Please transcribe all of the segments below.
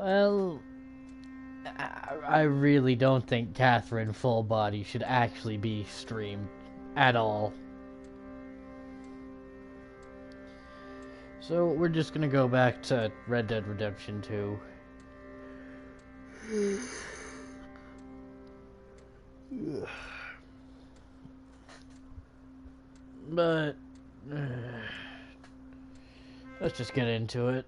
Well, I really don't think Catherine Full Body should actually be streamed at all. So we're just gonna go back to Red Dead Redemption 2. But let's just get into it.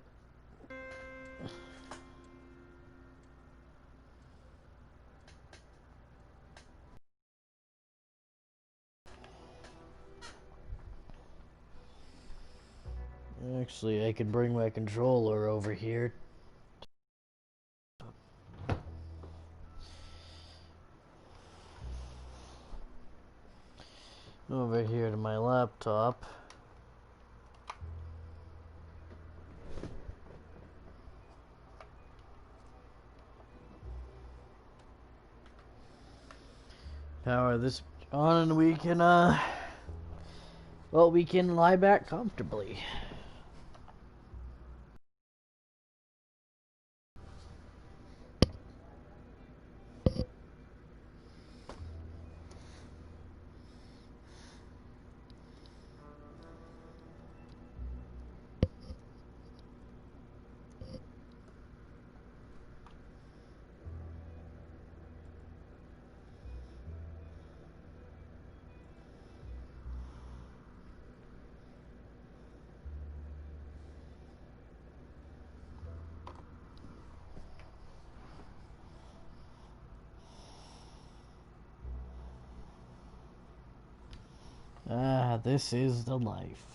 Actually, I can bring my controller over here. Over here to my laptop. Power this on and we can, well, we can lie back comfortably. Ah, this is the life.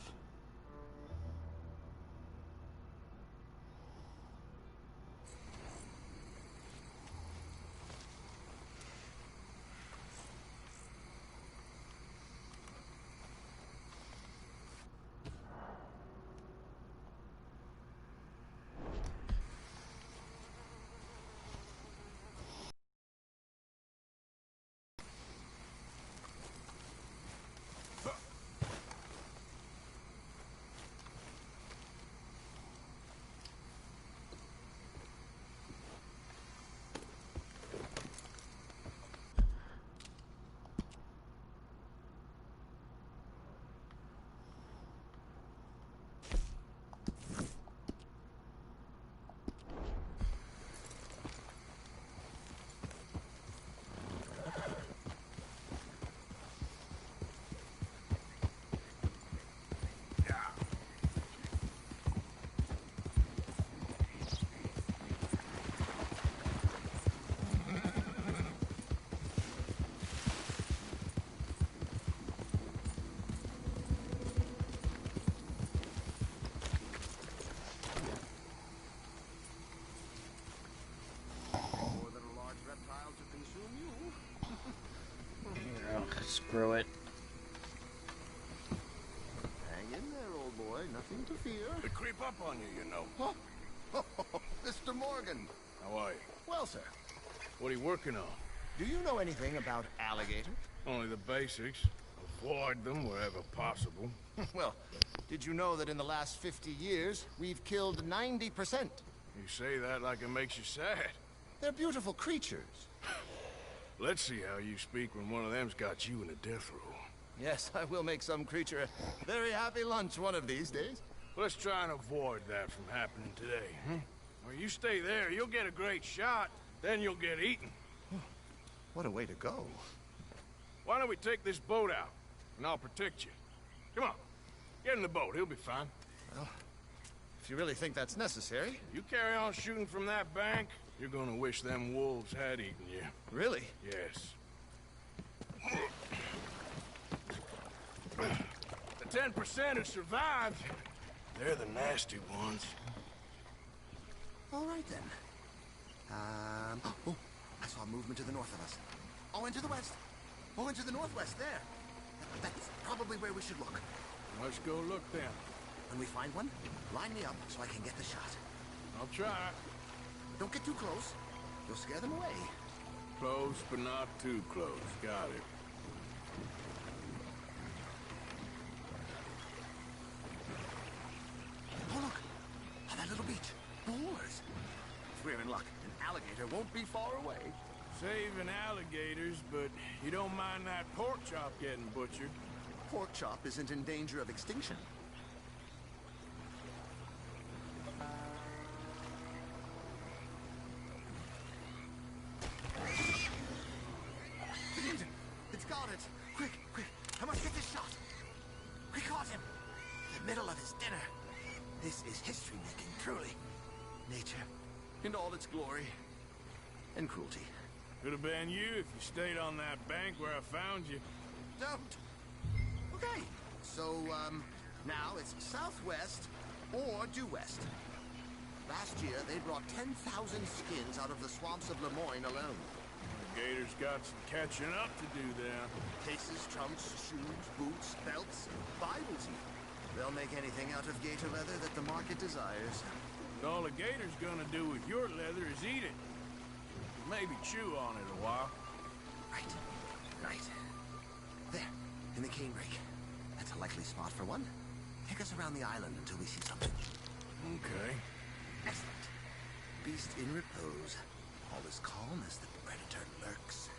Screw it. Hang in there, old boy. Nothing to fear. They creep up on you, you know. Huh? Mr. Morgan. How are you? Well, sir, What are you working on? do you know anything about alligators? Only the basics. Avoid them wherever possible. Well, did you know that in the last 50 years, we've killed 90%? You say that like it makes you sad. They're beautiful creatures. Let's see how you speak when one of them's got you in a death row. Yes, I will make some creature a very happy lunch one of these days. Let's try and avoid that from happening today, huh? Well, you stay there, you'll get a great shot, then you'll get eaten. What a way to go. Why don't we take this boat out, and I'll protect you. Come on, get in the boat, he'll be fine. Well, if you really think that's necessary. You carry on shooting from that bank, you're gonna wish them wolves had eaten you. Really? Yes. The 10% who survived, they're the nasty ones. All right, then. Oh, I saw movement to the north of us. Oh, and to the west. Oh, and to the northwest, there. That's probably where we should look. Let's go look then. When we find one, line me up so I can get the shot. I'll try. Don't get too close. You'll scare them away. Close, but not too close. Got it. Oh, look. On that little beach. Boars. we're in luck. An alligator won't be far away. Saving alligators, but you don't mind that pork chop getting butchered. Pork chop isn't in danger of extinction. It's got it! Quick, quick! I must get this shot! We caught him! In the middle of his dinner. This is history-making, truly. Nature, in all its glory and cruelty. Could have been you if you stayed on that bank where I found you. Don't! Okay, so, now it's southwest or due west. Last year, they brought 10,000 skins out of the swamps of Lemoyne alone. The gators got some catching up to do then. Cases, trunks, shoes, boots, belts, Bibles even. They'll make anything out of gator leather that the market desires. And all the gator's gonna do with your leather is eat it. Maybe chew on it a while. Right, right. There, in the canebrake. That's a likely spot for one. Take us around the island until we see something. Okay. Excellent. Beast in repose. All is calm as the predator lurks.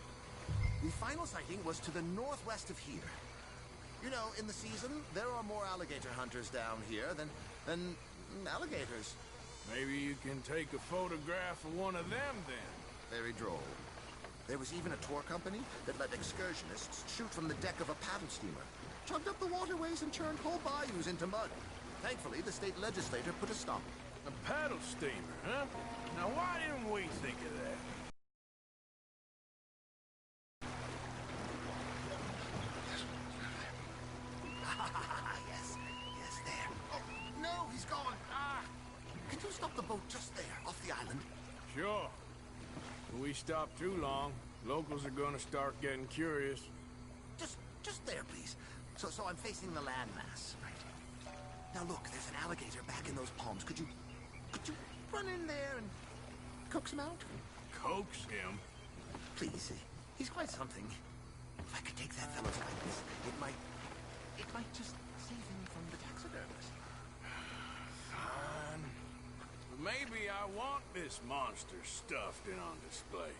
The final sighting was to the northwest of here. You know, in the season, there are more alligator hunters down here than alligators. Maybe you can take a photograph of one of them then. Very droll. There was even a tour company that let excursionists shoot from the deck of a paddle steamer, chugged up the waterways and churned whole bayous into mud. Thankfully, the state legislature put a stop. A paddle steamer, huh? Now why didn't we think of that? Yes, yes, there. Oh, no, he's gone. Ah! Can you stop the boat just there, off the island? Sure. If we stop too long, locals are gonna start getting curious. Just there, please. So I'm facing the landmass, right? Now look, there's an alligator back in those palms. Could you run in there and coax him out? Coax him? Please, he's quite something. If I could take that fellow's likeness, it might just save him from the taxidermist. Fine. Maybe I want this monster stuffed and on display.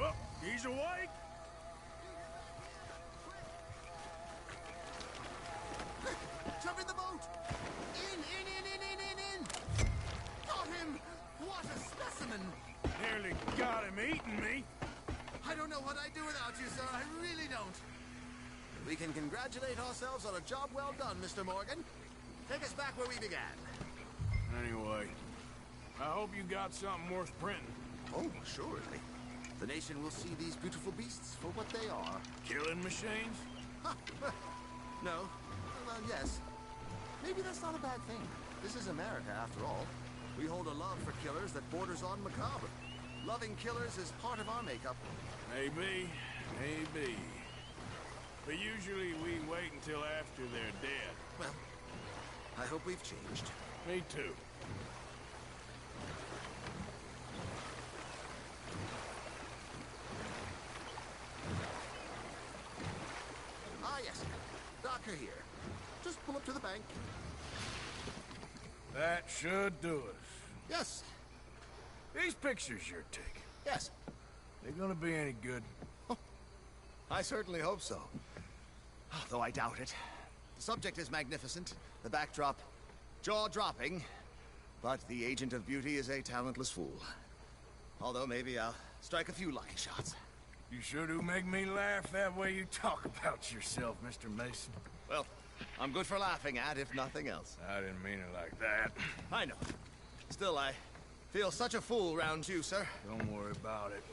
Oh, he's awake! Jump in the boat! In! Got him! What a specimen! Nearly got him eating me. I don't know what I'd do without you, sir. I really don't. We can congratulate ourselves on a job well done, Mr. Morgan. Take us back where we began. Anyway, I hope you got something worth printing. Oh, assuredly. The nation will see these beautiful beasts for what they are. Killing machines? No. Well, yes. Maybe that's not a bad thing. This is America, after all. We hold a love for killers that borders on macabre. Loving killers is part of our makeup. Maybe. But usually we wait until after they're dead. Well, I hope we've changed. Me too. Ah, yes. Docker here. Just pull up to the bank. That should do us. Yes. These pictures you're taking, Yes. they gonna be any good? I certainly hope so. Though I doubt it. The subject is magnificent, the backdrop jaw-dropping, but the agent of beauty is a talentless fool. Although maybe I'll strike a few lucky shots. You sure do make me laugh that way you talk about yourself, Mr. Mason. Well, I'm good for laughing at, if nothing else. I didn't mean it like that. I know. Still, I feel such a fool round you, sir. Don't worry about it.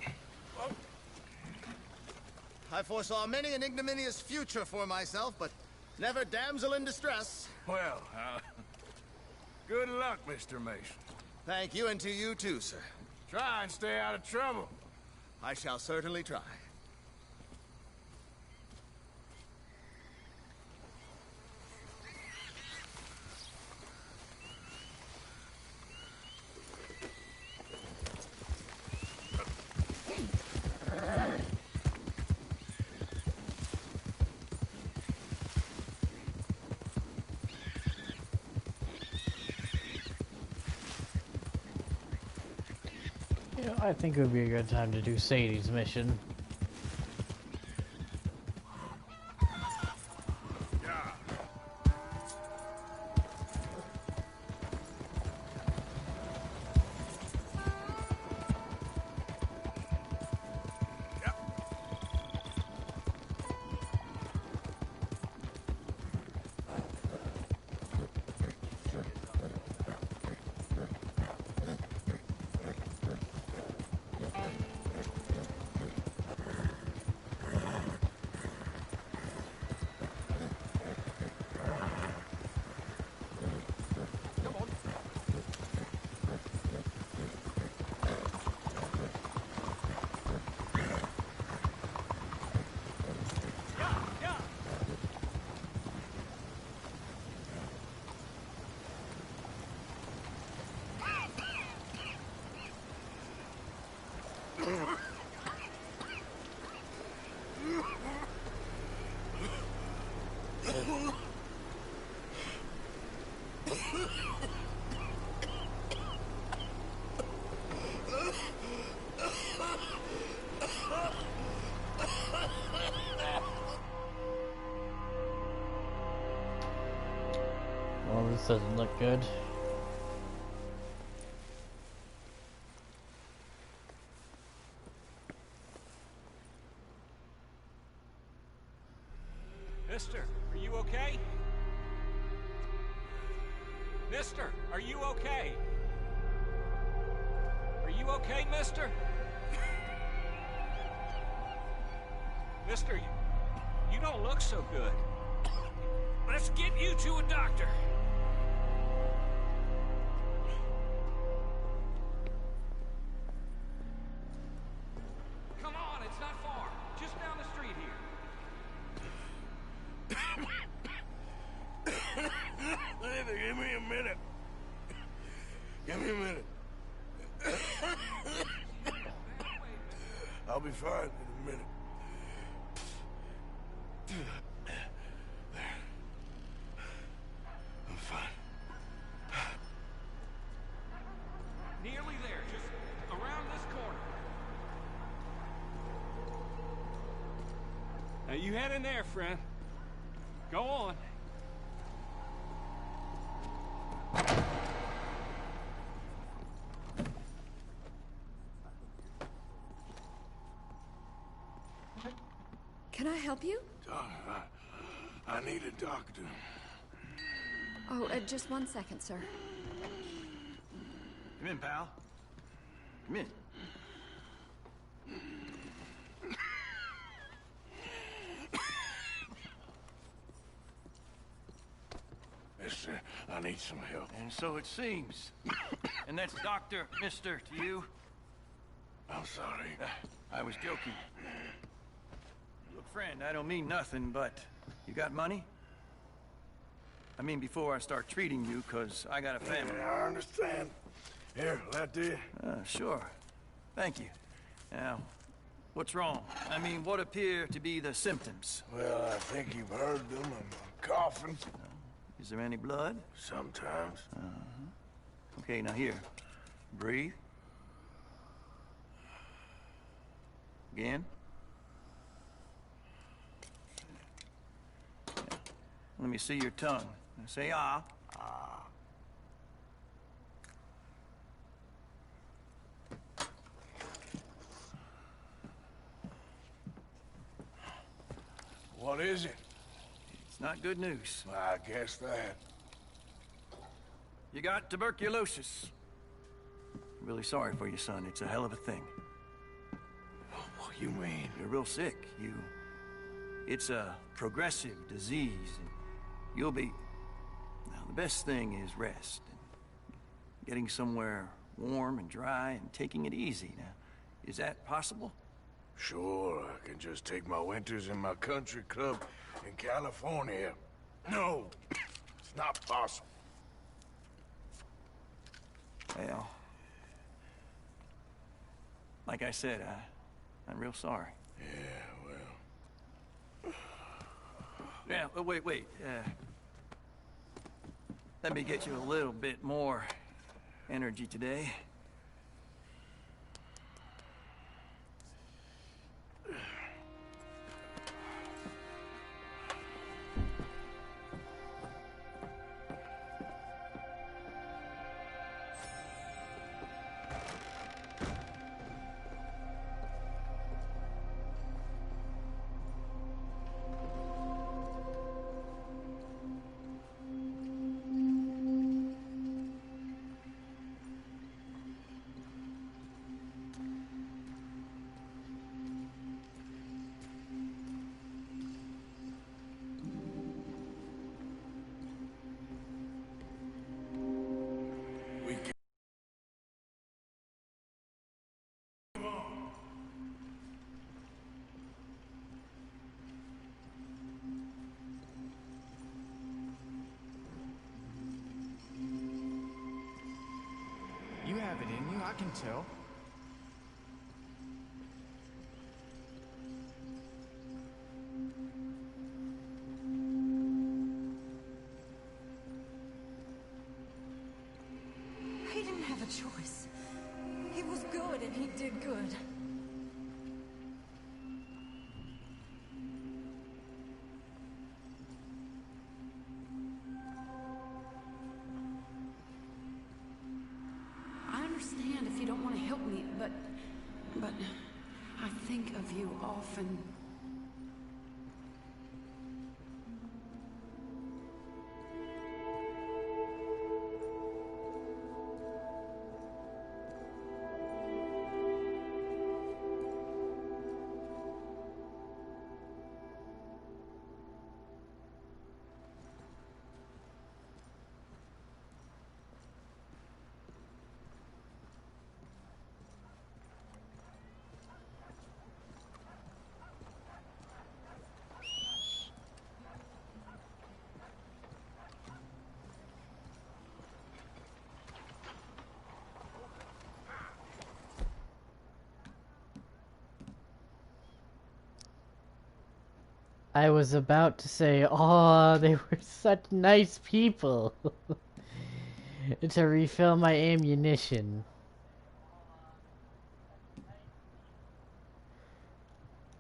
I foresaw many an ignominious future for myself, but never damsel in distress. Well, good luck, Mr. Mason. Thank you, and to you too, sir. Try and stay out of trouble. I shall certainly try. Yeah, I think it would be a good time to do Sadie's mission. Well, this doesn't look good. Mister, are you okay? Mister, are you okay? Are you okay, mister? Mister, you don't look so good. Let's get you to a doctor. Come on, it's not far. Just down the street here. Give me a minute. Give me a minute. I'll be fine in a minute. I'm fine. Nearly there, just around this corner. Now you head in there, friend. Go on. Can I help you? I need a doctor. Oh, just 1 second, sir. Come in, pal. Come in. Mister, I need some help. And so it seems. And that's Dr. Mister to you? I'm sorry. I was joking. Look, friend, I don't mean nothing, but you got money? I mean, before I start treating you, 'cause I got a family. Yeah, I understand. Here, that do you? Sure. Thank you. Now, what's wrong? I mean, what appear to be the symptoms? Well, I think you've heard them. I'm coughing. Is there any blood? Sometimes. Okay, now here. Breathe. Again. Let me see your tongue. Now say ah. What is it? It's not good news. I guess that. You got tuberculosis. Really sorry for you, son. It's a hell of a thing. What you mean? You're real sick. It's a progressive disease, and you'll be... Now, the best thing is rest. And getting somewhere warm and dry and taking it easy. Now, is that possible? Sure, I can just take my winters in my country club in California. No, it's not possible. Well, like I said, I'm real sorry. Yeah, well... Yeah, wait. Let me get you a little bit more energy today. thing I can tell. He didn't have a choice. He was good and he did good. I understand if you don't want to help me, but I think of you often. I was about to say, oh, they were such nice people. To refill my ammunition.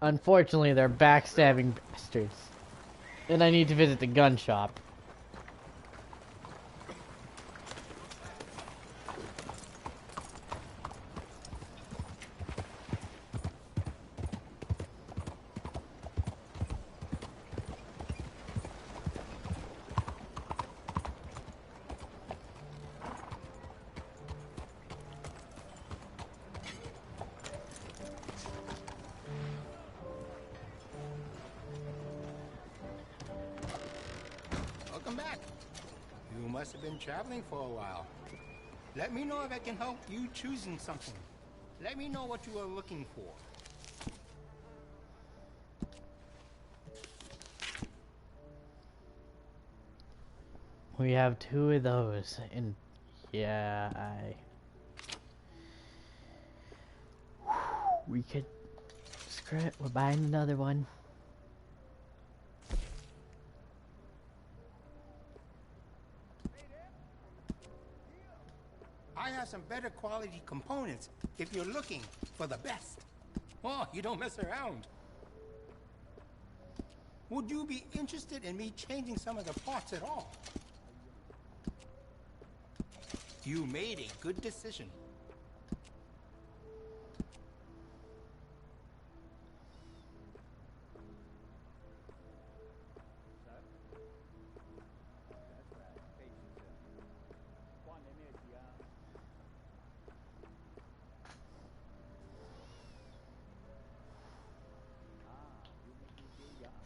Unfortunately, they're backstabbing bastards. And I need to visit the gun shop. Welcome back. You must have been traveling for a while. Let me know if I can help you choosing something. Let me know what you are looking for. We have 2 of those, and yeah, we could screw it. We're buying another one. I have some better quality components if you're looking for the best. Oh, you don't mess around. Would you be interested in me changing some of the parts at all? You made a good decision.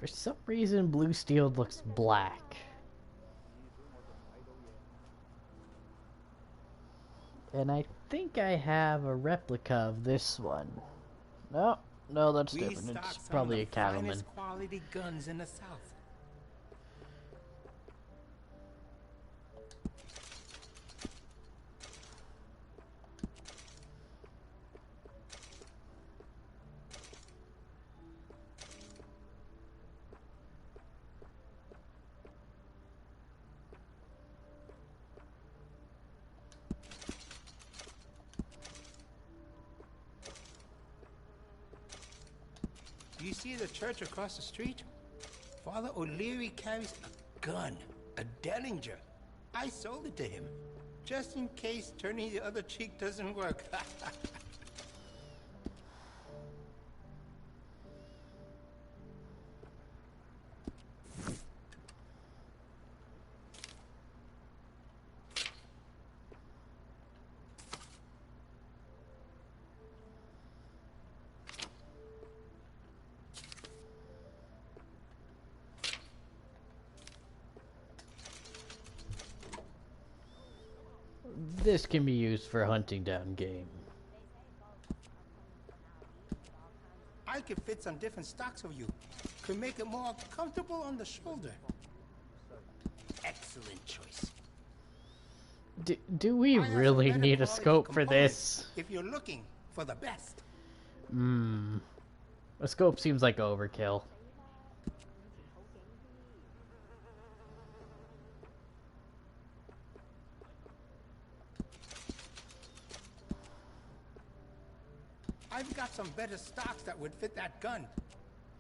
For some reason, blue steel looks black. And I think I have a replica of this one. No, no, that's different. It's probably a cattleman. Finest quality guns in the South. Do you see the church across the street? Father O'Leary carries a gun, a Dellinger. I sold it to him, just in case turning the other cheek doesn't work. This can be used for hunting down game. I could fit some different stocks of you. Could make it more comfortable on the shoulder. Excellent choice. Do we I have some really better need a quality scope for components this? if you're looking for the best. A scope seems like overkill. I've got some better stocks that would fit that gun.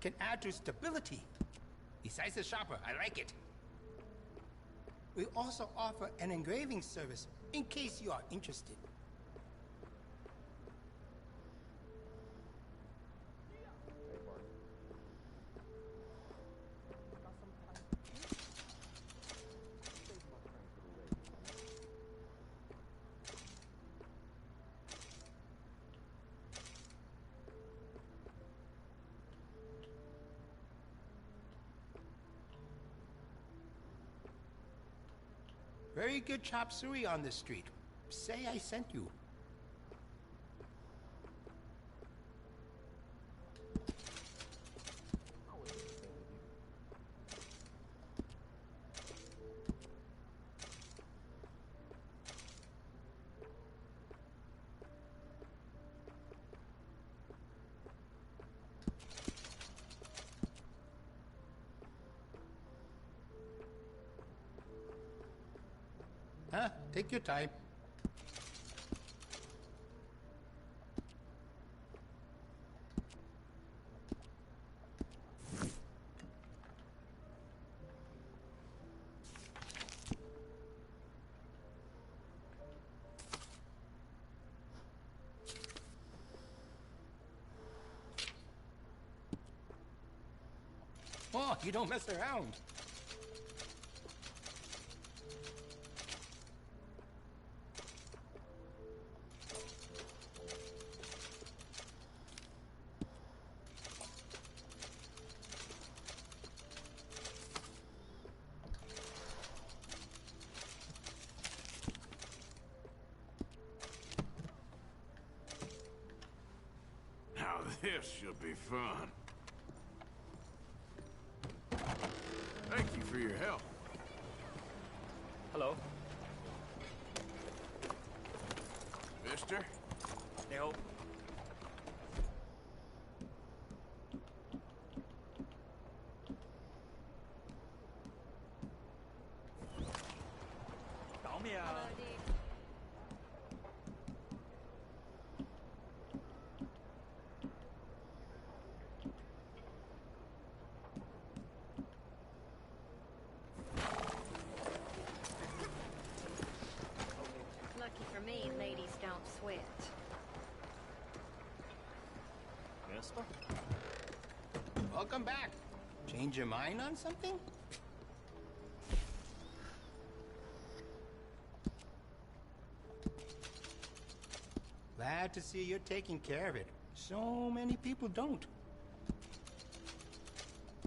Can add to stability. Besides the sharper, I like it. We also offer an engraving service in case you are interested. Very good chop suey on this street. Say I sent you. Huh? Take your time. Oh, you don't mess around. Now this should be fun. Thank you for your help. Hello. Mister? Help. Lucky for me, ladies don't sweat. Mister? Welcome back. Change your mind on something? Glad to see you're taking care of it. So many people don't.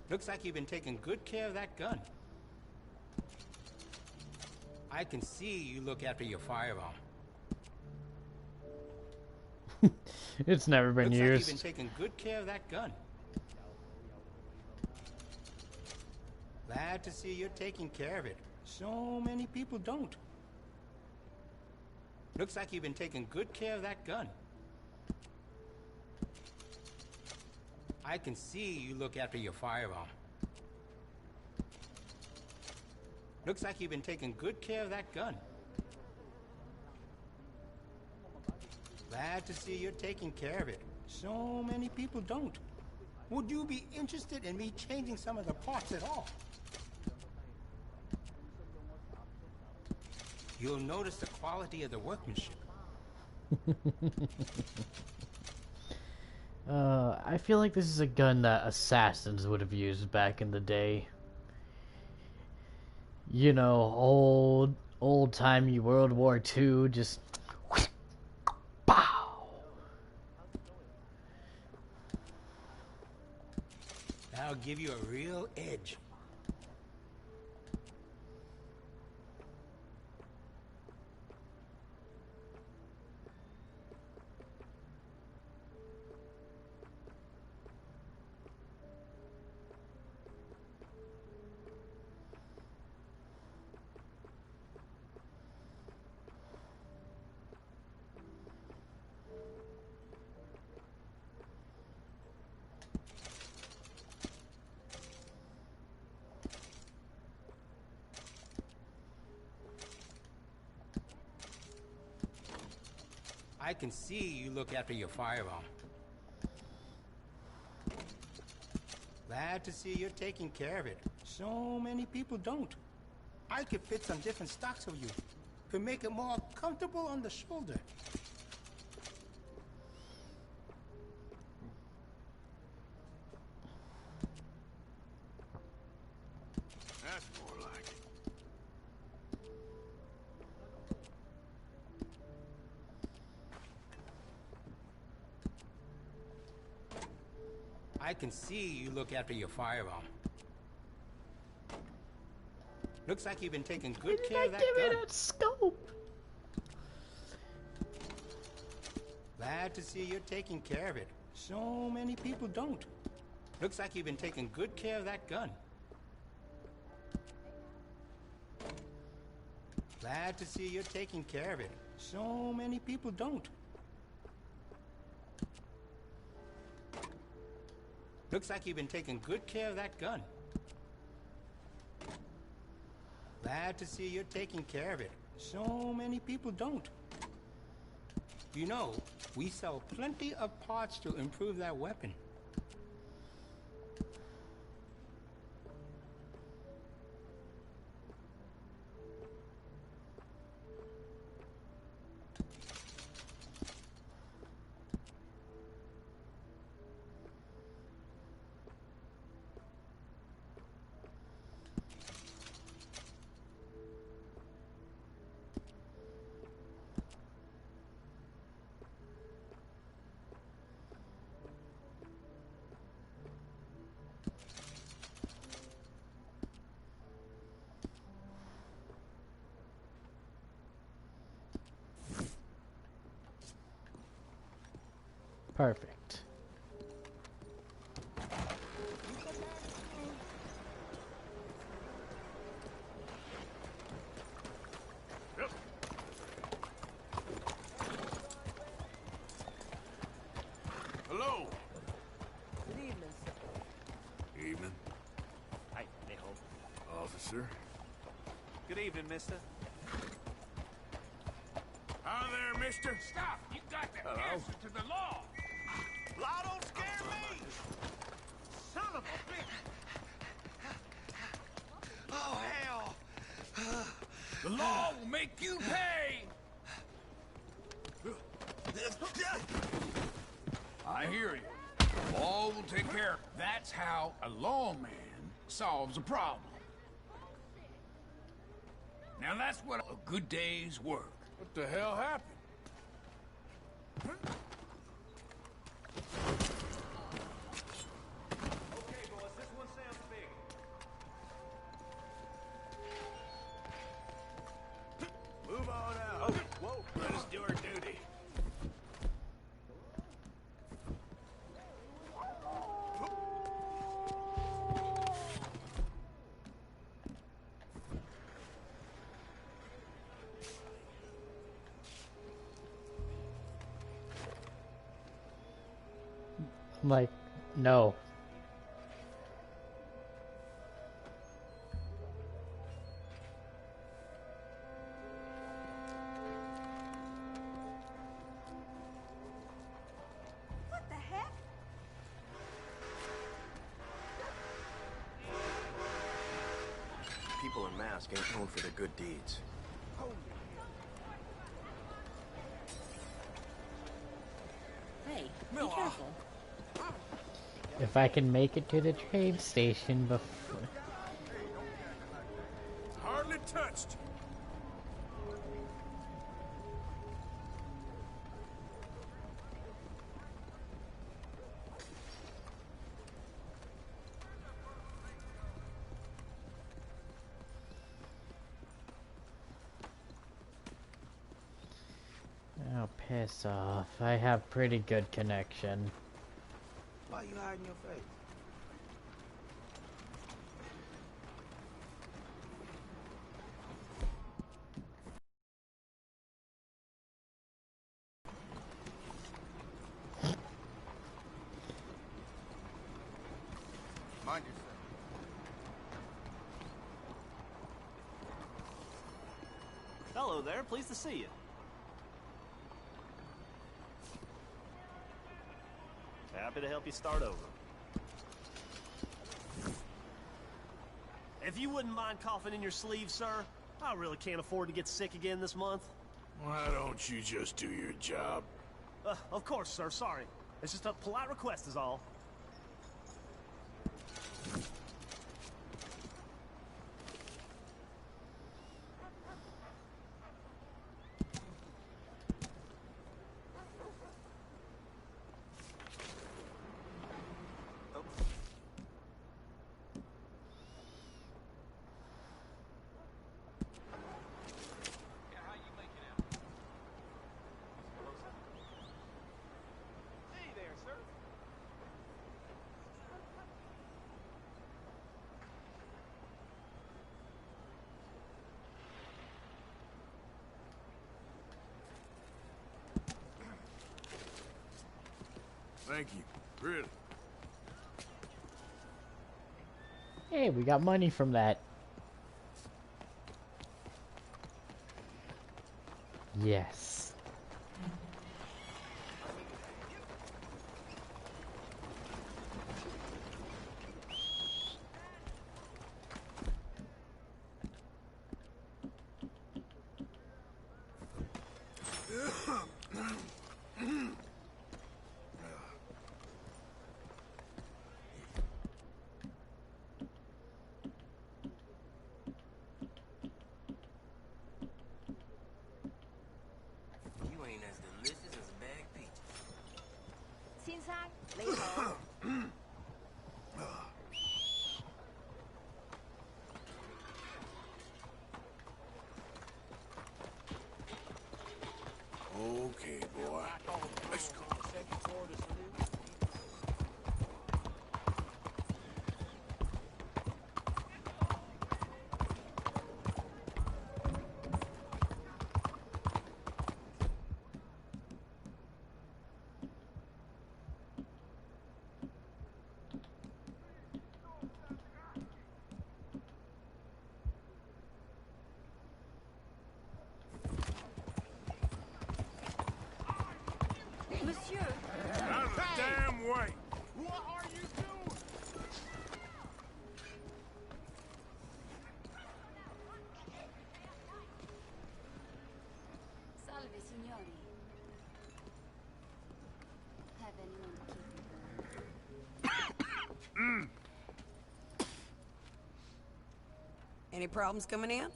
Looks like you've been taking good care of that gun. I can see you look after your firearm. It's never been Looks like used. you've been taking good care of that gun. Glad to see you're taking care of it. So many people don't. Looks like you've been taking good care of that gun. I can see you look after your firearm. Looks like you've been taking good care of that gun. Glad to see you're taking care of it. So many people don't. Would you be interested in me changing some of the parts at all? You'll notice the quality of the workmanship. I feel like this is a gun that assassins would have used back in the day. You know, old-timey World War II, just... Pow! That'll give you a real edge. I can see you look after your firearm. Glad to see you're taking care of it. So many people don't. I could fit some different stocks of you. Could make it more comfortable on the shoulder. That's more like it. I can see you look after your firearm. Looks like you've been taking good care of that Give gun. me that scope. Glad to see you're taking care of it. So many people don't. Looks like you've been taking good care of that gun. Glad to see you're taking care of it. So many people don't. Looks like you've been taking good care of that gun. Glad to see you're taking care of it. So many people don't. You know, we sell plenty of parts to improve that weapon. Perfect. Yep. Hello. Good evening, sir. Evening, Hi, Neho. officer. Good evening, mister. Hi there, mister. Stop! You got to answer to the law! Law don't scare me! Son of a bitch! Oh, hell! The law will make you pay. I hear you. The law will take care of it. That's how a lawman solves a problem. Now that's what a good day's work. What the hell happened? Okay, boys, this one sounds big. Move on out. Whoa, let us do our duty. I'm like, no. What the heck? People in masks ain't known for their good deeds. Hey, be careful. If I can make it to the train station before... Hardly touched. Oh, piss off. I have pretty good connection. Why you hiding your face? Mind yourself. Hello there, pleased to see you. Happy to help you start over. If you wouldn't mind coughing in your sleeve, sir, I really can't afford to get sick again this month. Why don't you just do your job? Of course, sir, sorry. It's just a polite request is all. Thank you. Really. Hey, we got money from that. Yes. Okay, boy. Let's go. Monsieur! Out of the damn way! What are you doing? Salve, signori. Have anyone keep Any problems coming in?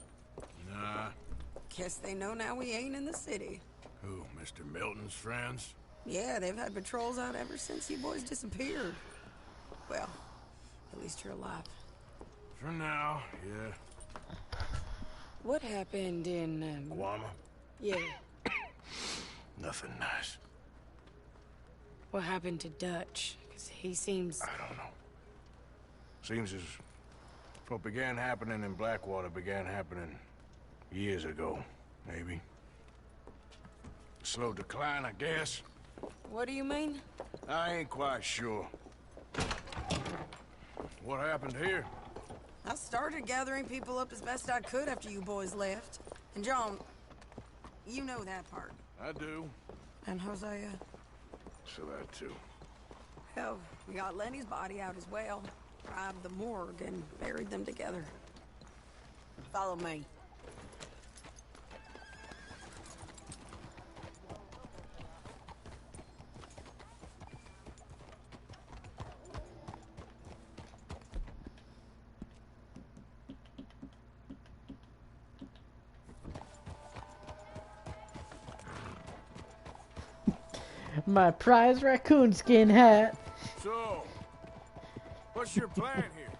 Nah. Guess they know now we ain't in the city. Who, Mr. Milton's friends? Yeah, they've had patrols out ever since you boys disappeared. Well, at least you're alive. For now, yeah. What happened in, Guama? Yeah. Nothing nice. What happened to Dutch? Because he seems... I don't know. Seems as what began happening in Blackwater began happening years ago, maybe. Slow decline, I guess. What do you mean? I ain't quite sure. What happened here? I started gathering people up as best I could after you boys left. And John, you know that part. I do. And Hosea? So that too. Hell, we got Lenny's body out as well. Robbed the morgue and buried them together. Follow me. My prize raccoon skin hat. So, what's your plan here?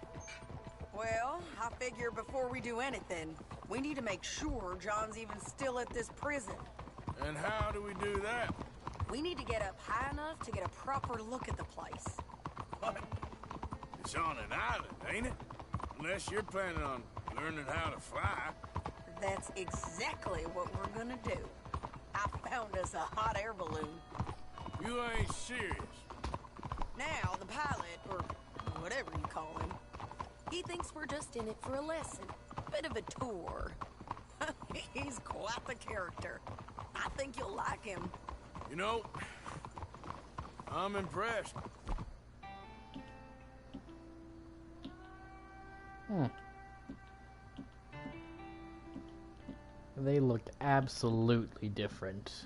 Well, I figure before we do anything, we need to make sure John's even still at this prison. And how do we do that? We need to get up high enough to get a proper look at the place. What? It's on an island, ain't it? Unless you're planning on learning how to fly. That's exactly what we're gonna do. I found us a hot air balloon. You ain't serious. Now, the pilot, or whatever you call him, he thinks we're just in it for a lesson. Bit of a tour. He's quite the character. I think you'll like him. You know, I'm impressed. They looked absolutely different.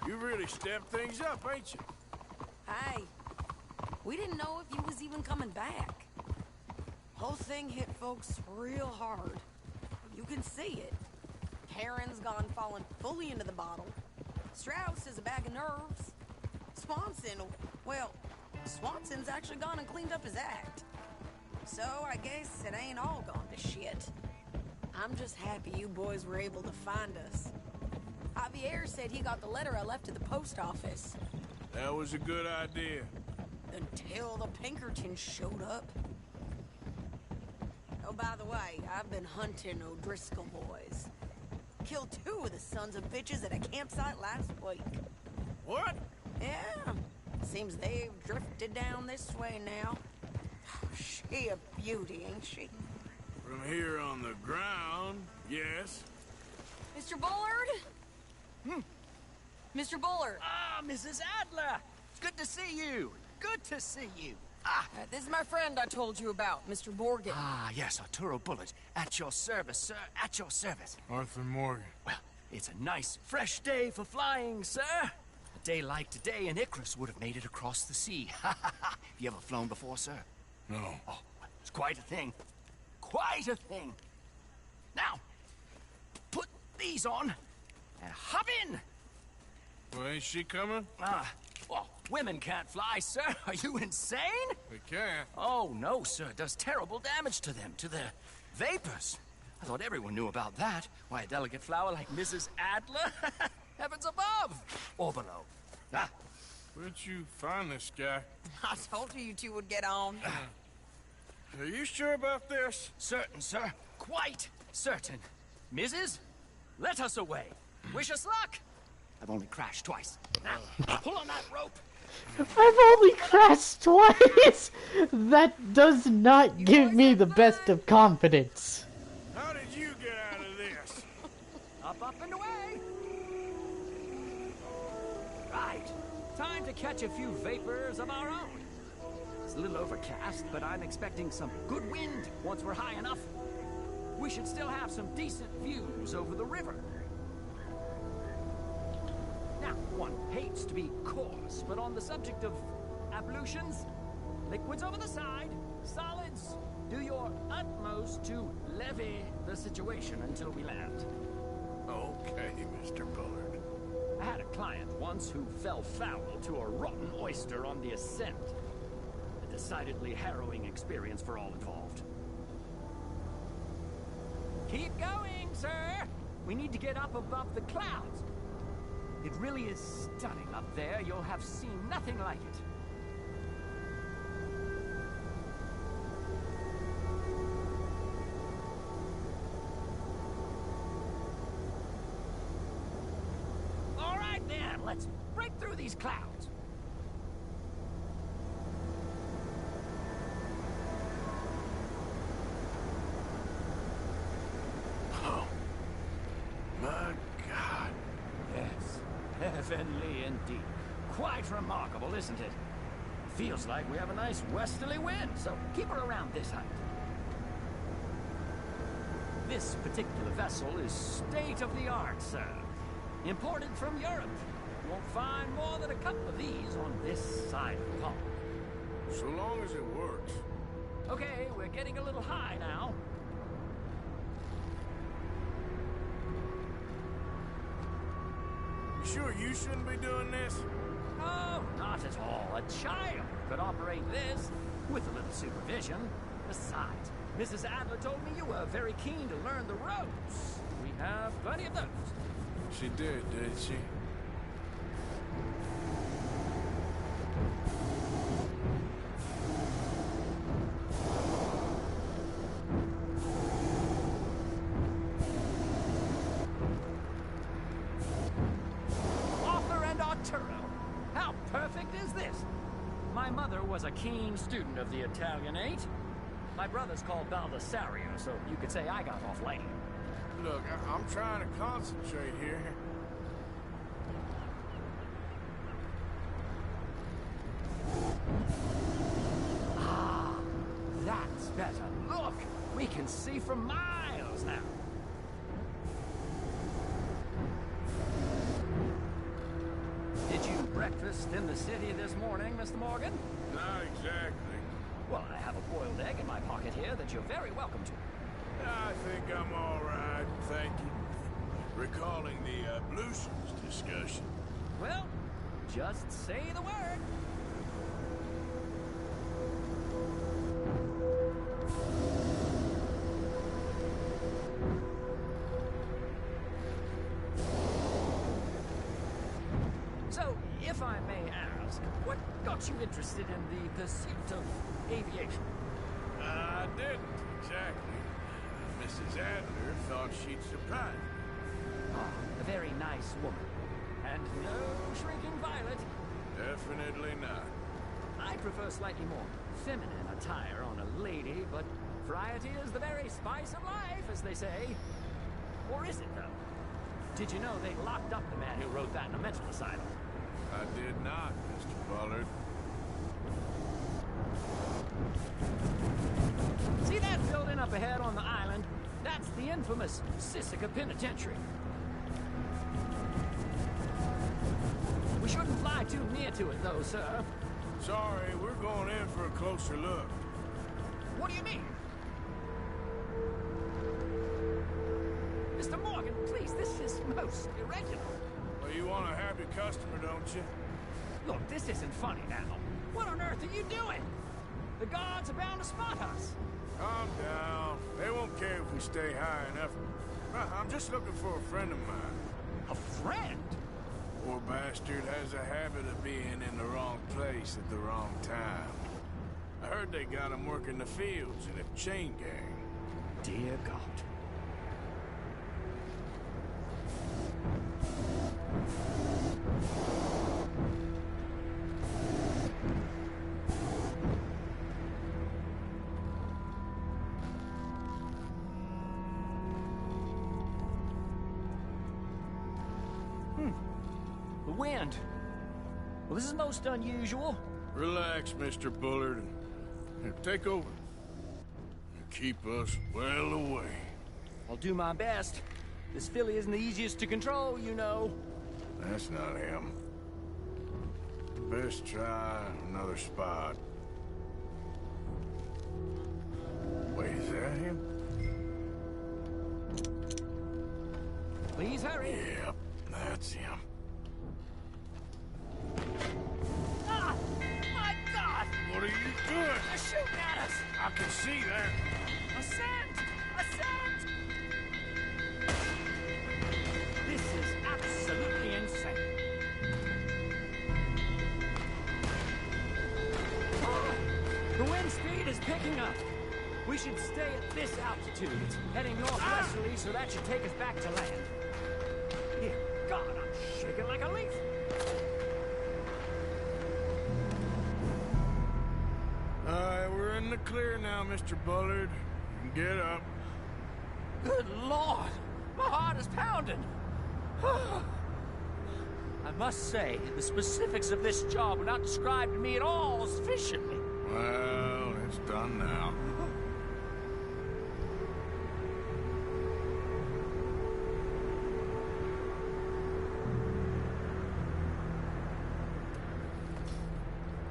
You really stepped things up, ain't you? Hey, we didn't know if you was even coming back. Whole thing hit folks real hard. You can see it. Heron's gone falling fully into the bottle. Strauss is a bag of nerves. Swanson's actually gone and cleaned up his act. So I guess it ain't all gone to shit. I'm just happy you boys were able to find us. Javier said he got the letter I left at the post office. That was a good idea. Until the Pinkertons showed up. Oh, by the way, I've been hunting O'Driscoll boys. Killed 2 of the sons of bitches at a campsite last week. What? Yeah. Seems they've drifted down this way now. She a beauty, ain't she? From here on the ground, yes. Mr. Bullard? Mr. Bullard. Ah, Mrs. Adler! It's good to see you. Good to see you. This is my friend I told you about, Mr. Morgan. Ah, yes, Arturo Bullard. At your service, sir. At your service. Arthur Morgan. Well, it's a nice, fresh day for flying, sir. A day like today, and Icarus would have made it across the sea. Have you ever flown before, sir? No. Oh, it's quite a thing. Quite a thing. Now, put these on and hop in. Well, ain't she coming? Well, women can't fly, sir. Are you insane? They can't. Oh, no, sir. It does terrible damage to them, to their vapors. I thought everyone knew about that. Why, a delicate flower like Mrs. Adler? Heavens above! Or below. Where'd you find this guy? I told you two would get on. Are you sure about this? Certain, sir. Quite certain. Mrs., let us away. Wish us luck. I've only crashed twice. Now, pull on that rope. I've only crashed twice! That does not give me the best of confidence. How did you get out of this? Up and away. Right. Time to catch a few vapors of our own. It's a little overcast, but I'm expecting some good wind once we're high enough. We should still have some decent views over the river. Now, one hates to be coarse, but on the subject of ablutions, liquids over the side, solids, do your utmost to levy the situation until we land. Okay, Mr. Bullard. I had a client once who fell foul to a rotten oyster on the ascent. A decidedly harrowing experience for all involved. Keep going, sir! We need to get up above the clouds. It really is stunning up there. You'll have seen nothing like it. All right, then. Let's break through these clouds. Oh, my God. Yes, heavenly indeed. Quite remarkable, isn't it? Feels like we have a nice westerly wind, so keep her around this height. This particular vessel is state-of-the-art, sir. Imported from Europe. You won't find more than a couple of these on this side of the pond. So long as it works. Okay, we're getting a little high now. You sure you shouldn't be doing this? Oh, not at all. A child could operate this with a little supervision. Besides, Mrs. Adler told me you were very keen to learn the ropes. We have plenty of those. She did she? Arthur and Arturo, how perfect as this. My mother was a keen student of the Italianate. My brother's called Baldessario, so you could say I got off lame. Look, I'm trying to concentrate here. Ah, that's better. Look, we can see for miles now. Did you breakfast in the city this morning, Mr. Morgan? Not exactly. Well, I have a boiled egg in my pocket here that you're very welcome to. I think I'm all right, thank you. Recalling the ablutions discussion. Well, just say the word. So, if I may ask, what got you interested in the pursuit of aviation? I didn't, exactly. Mrs. Adler thought she'd surprise me. Ah, a very nice woman. And no shrinking violet. Definitely not. I prefer slightly more feminine attire on a lady, but variety is the very spice of life, as they say. Or is it, though? Did you know they locked up the man who wrote that in a mental asylum? I did not, Mr. Bullard. See that building up ahead on the island? That's the infamous Sisika Penitentiary. We shouldn't fly too near to it, though, sir. Sorry, we're going in for a closer look. What do you mean? Mr. Morgan, please, this is most irregular. Well, you want a happy customer, don't you? Look, this isn't funny now. What on earth are you doing? The guards are bound to spot us. Calm down. They won't care if we stay high enough. I'm just looking for a friend of mine. A friend? Poor bastard has a habit of being in the wrong place at the wrong time. I heard they got him working the fields in a chain gang. Dear God. The wind. Well, this is most unusual. Relax, Mr. Bullard. Here, take over. And keep us well away. I'll do my best. This filly isn't the easiest to control, you know. That's not him. Best try another spot. Wait, is that him? Please hurry. Yep, that's him. Ah! My God! What are you doing? They're shooting at us! I can see that. Ascend! Ascend! This is absolutely insane. Oh, the wind speed is picking up. We should stay at this altitude. It's heading northwesterly, so that should take us back to land. Dear God, I'm shaking like a leaf. We're in the clear now, Mr. Bullard. Get up. Good Lord! My heart is pounding! I must say, the specifics of this job were not described to me at all sufficiently. Well, it's done now.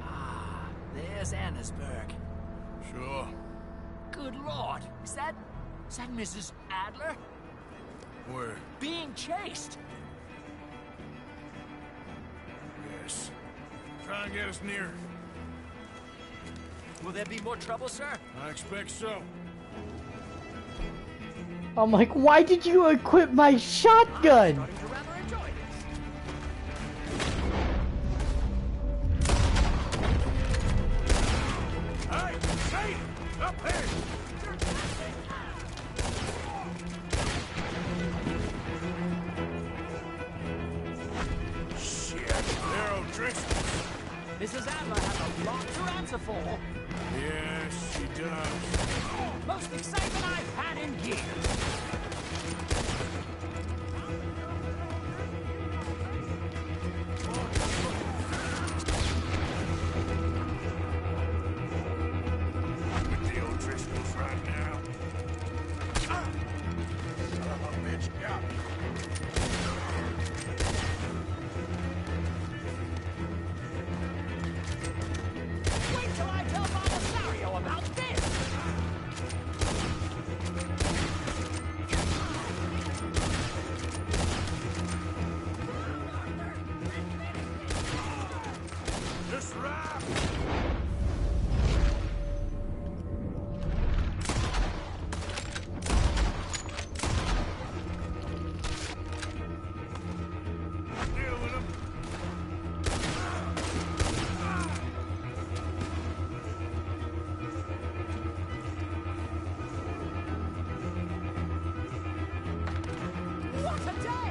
Ah, there's Annesburg. Sure. Good Lord, is that Mrs. Adler? Where? Being chased! Yes. Try and get us near. Will there be more trouble, sir? I expect so. I'm like, why did you equip my shotgun? I'm starting to rather enjoy this. Hey! Hey! Up here! Shit! They're O'Driscoll. Mrs. Adler has a lot to answer for. Yes, she does. Most excitement I've had in years. With the O'Driscolls right now. Son of a bitch got me. Wait till I tell Belisario about this! Just right. Deal with him. What a day!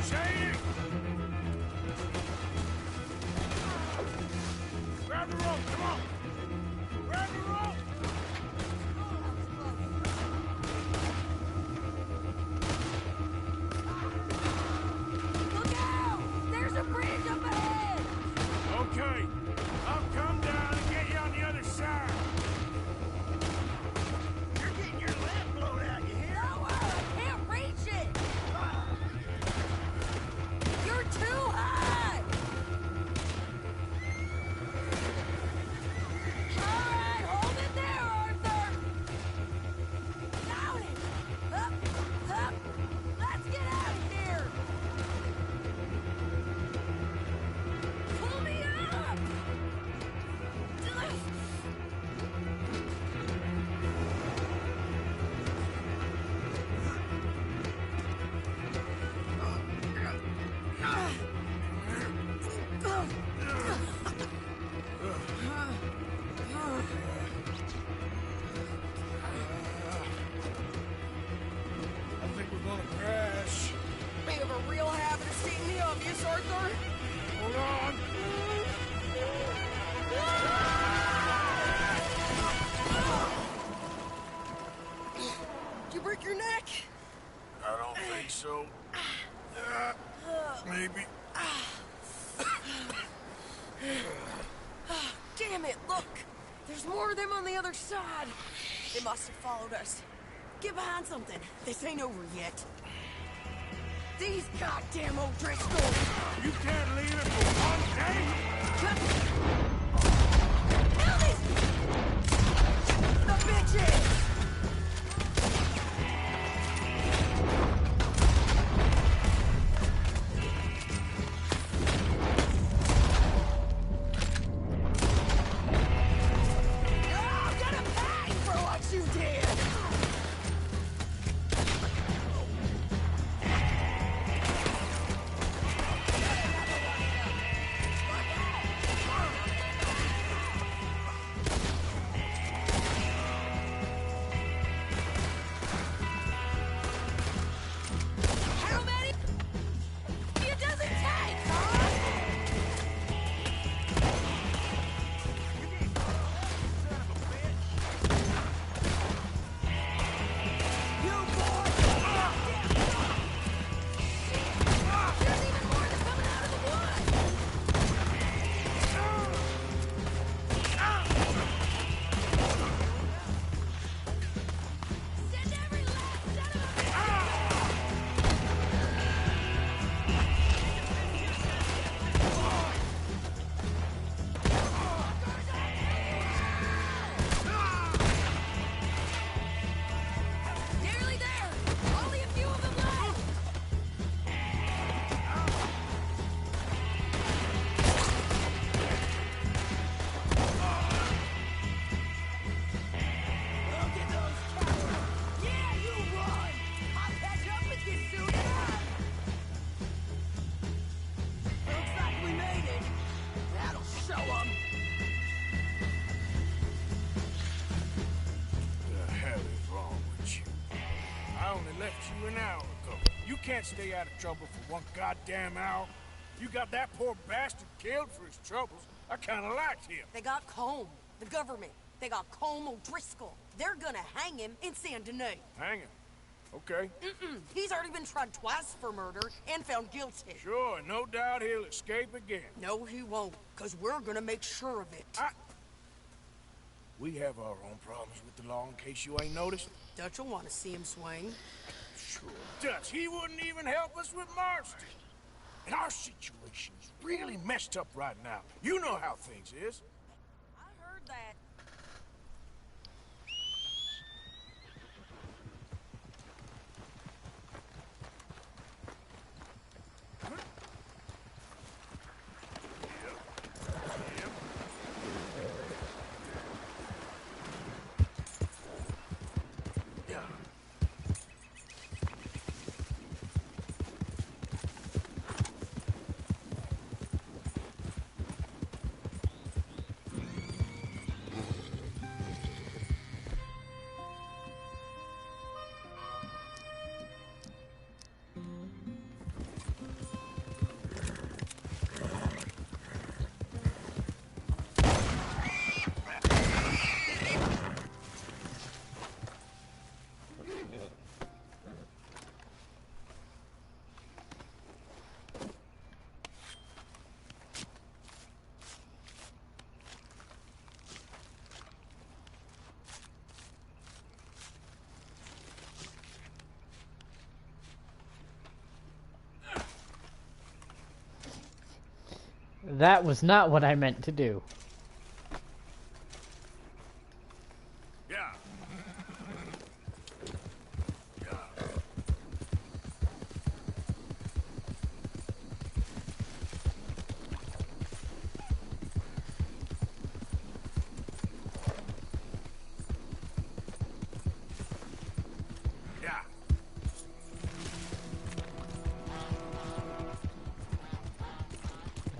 Shady! Grab the rope, come on! Grab the rope! Look out! There's a bridge up ahead! Okay, I'll come down and get you on the other side. You're getting your leg blown out, you hear? Lower! I can't reach it! You're too high! All right, hold it there, Arthur! Down it! Up! Up! Let's get out of here! Pull me up! I think we're gonna crash. We have a real habit of stating the obvious, Arthur. Hold on. Did you break your neck? I don't think so. Maybe. Damn it, look! There's more of them on the other side. They must have followed us. Get behind something. This ain't over yet. These goddamn O'Driscolls! You can't leave it for one day? Kill these... the bitches! Oh, get a pay for what you did! you an hour ago. You can't stay out of trouble for one goddamn hour. You got that poor bastard killed for his troubles. I kinda liked him. They got Colm, the government. They got Colm O'Driscoll. They're gonna hang him in Saint Denis. Hang him. Okay. He's already been tried twice for murder and found guilty. Sure, no doubt he'll escape again. No, he won't, because we're gonna make sure of it. We have our own problems with the law, in case you ain't noticed. Dutch will want to see him swing. Sure, Dutch, he wouldn't even help us with Marston. And our situation is really messed up right now. You know how things is. I heard that. That was not what I meant to do. Yeah.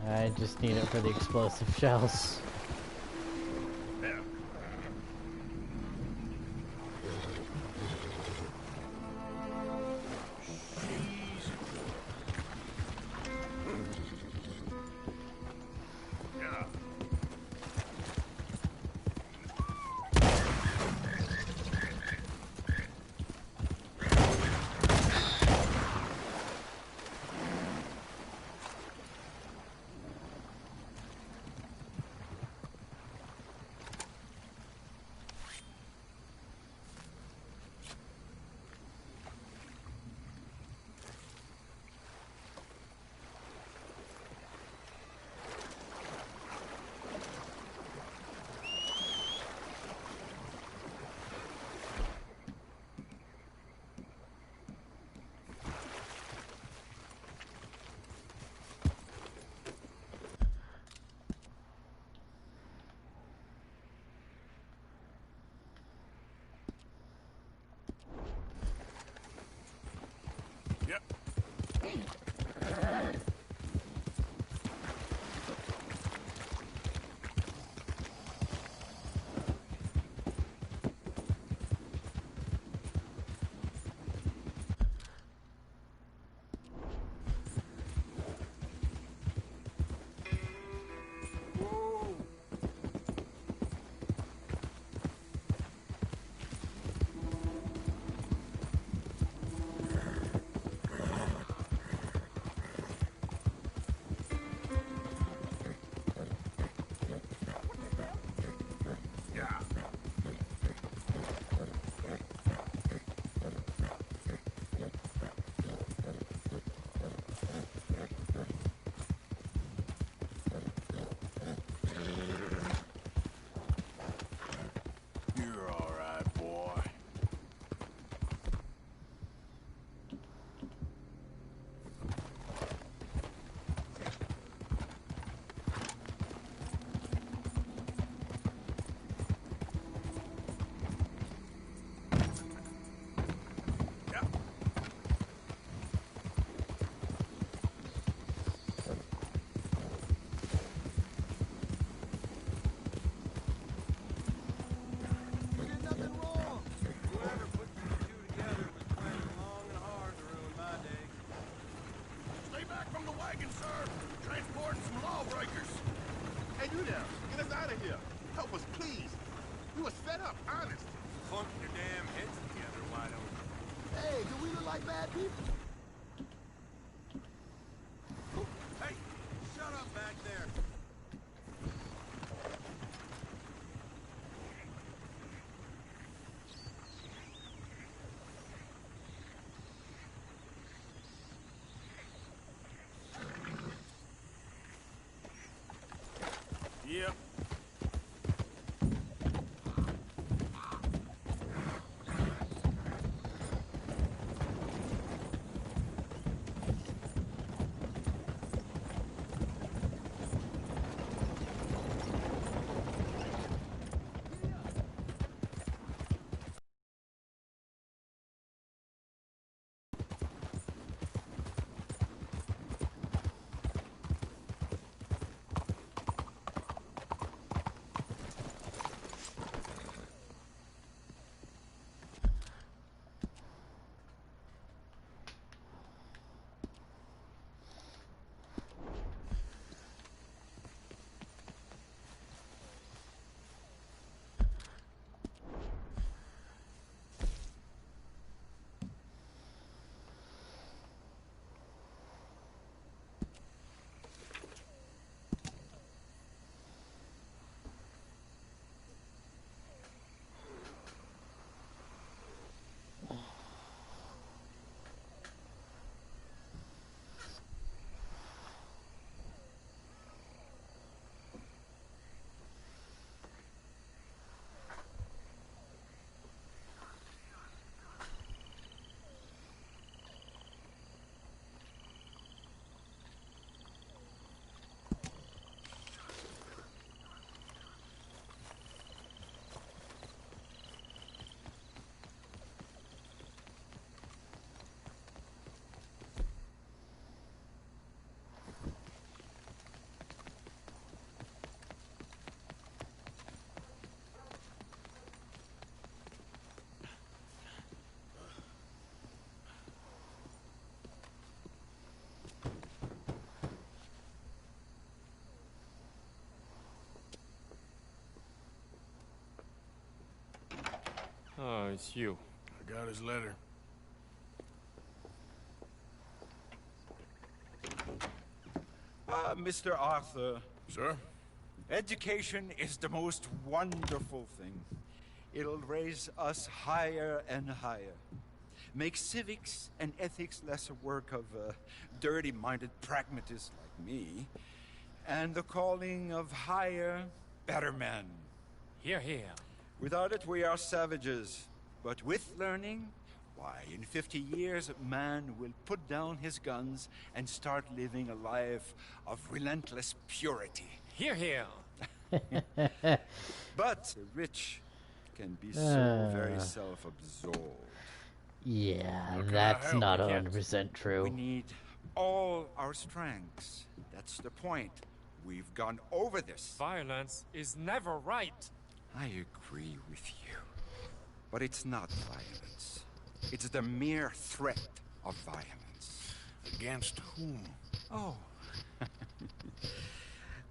I just need it for the explosive shells. down. Get us out of here. Help us, please. We was fed up, honest. Clunk your damn heads together, why don't you? Hey, do we look like bad people? Hey, shut up back there. Yep. Oh, it's you. I got his letter. Mr. Arthur. Sir? Education is the most wonderful thing. It'll raise us higher and higher. Make civics and ethics less a work of dirty-minded pragmatists like me, and the calling of higher, better men. Here, here. Without it, we are savages. But with learning, why, in 50 years, man will put down his guns and start living a life of relentless purity. Here, here. But the rich can be so very self-absorbed. Yeah, that's not 100% true. We need all our strengths. That's the point. We've gone over this. Violence is never right. I agree with you. But it's not violence. It's the mere threat of violence. Against whom? Oh.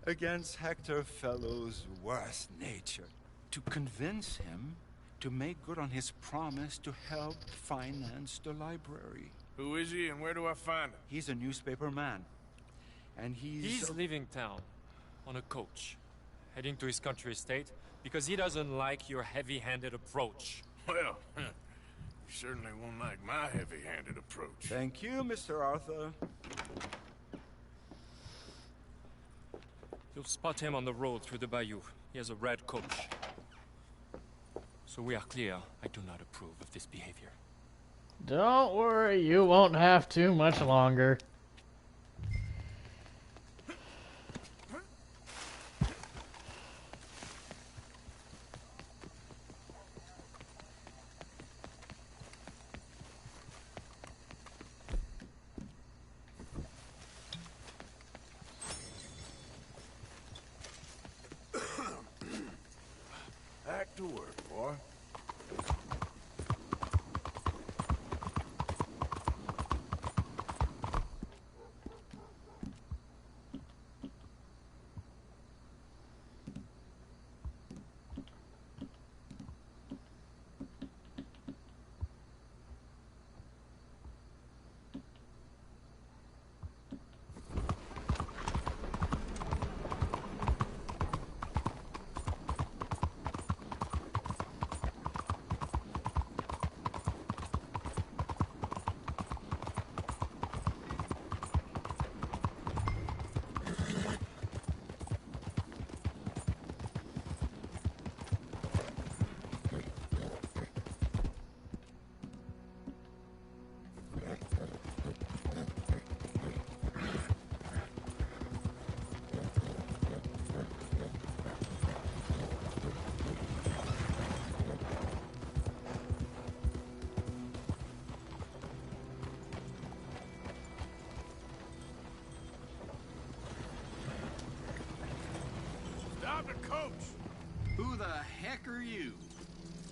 Against Hector Fellow's worst nature. To convince him to make good on his promise to help finance the library. Who is he and where do I find him? He's a newspaper man. And He's leaving town on a coach, heading to his country estate because he doesn't like your heavy-handed approach. Well, you certainly won't like my heavy-handed approach. Thank you, Mr. Arthur. You'll spot him on the road through the bayou. He has a red coach. So we are clear, I do not approve of this behavior. Don't worry, you won't have too much longer. Back to work, boy. coach. Who the heck are you?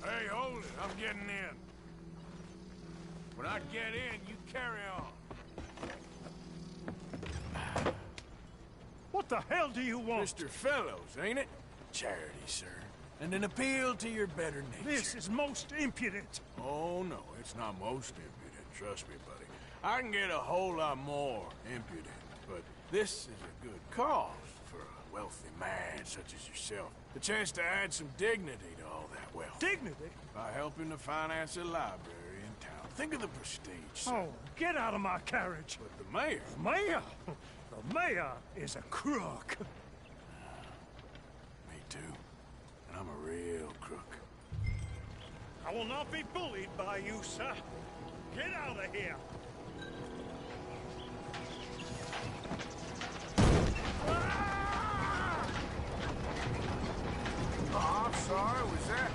Hey, hold it. I'm getting in. When I get in, you carry on. What the hell do you want? Mr. Fellows, ain't it? Charity, sir. And an appeal to your better nature. This is most impudent. Oh, no, it's not most impudent. Trust me, buddy. I can get a whole lot more impudent, but this is a good cause for a wealthy man such as yourself. The chance to add some dignity to all that wealth. Dignity? By helping to finance a library in town. Think of the prestige, sir. Oh, get out of my carriage. But the mayor... Mayor? The mayor is a crook. Me too. And I'm a real crook. I will not be bullied by you, sir. Get out of here. Oh, I'm sorry, was that?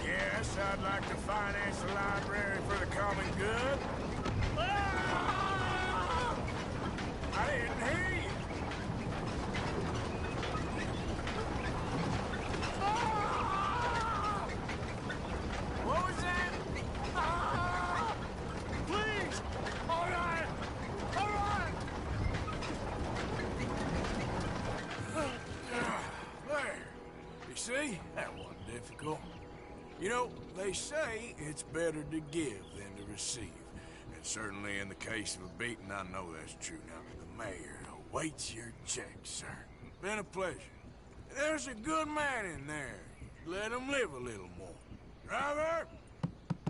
Yes, I'd like to finance the library for the common good. I didn't hear you. What was that? Please! All right! All right! There. You see? That wasn't difficult. You know, they say it's better to give than to receive. And certainly in the case of a beating, I know that's true. Now, the mayor awaits your check, sir. Been a pleasure. There's a good man in there. Let him live a little more. Driver,